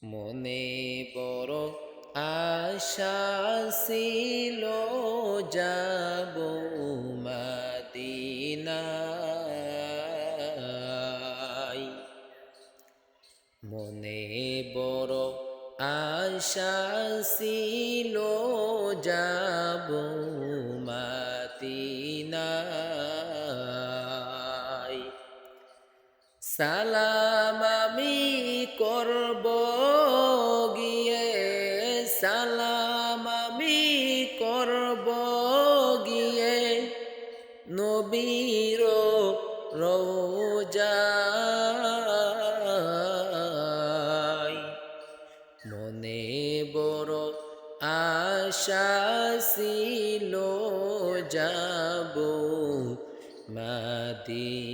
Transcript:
মনে বড় আশা ছিল যাব মদিনায়। মনে বড় আশা ছিল যাব মদিনায়। সালাম আমি করব গিয়ে, সালাম আমি করব গিয়ে নবীর রওজায়। মনে বড় আশা ছিল যাব মদিনায়।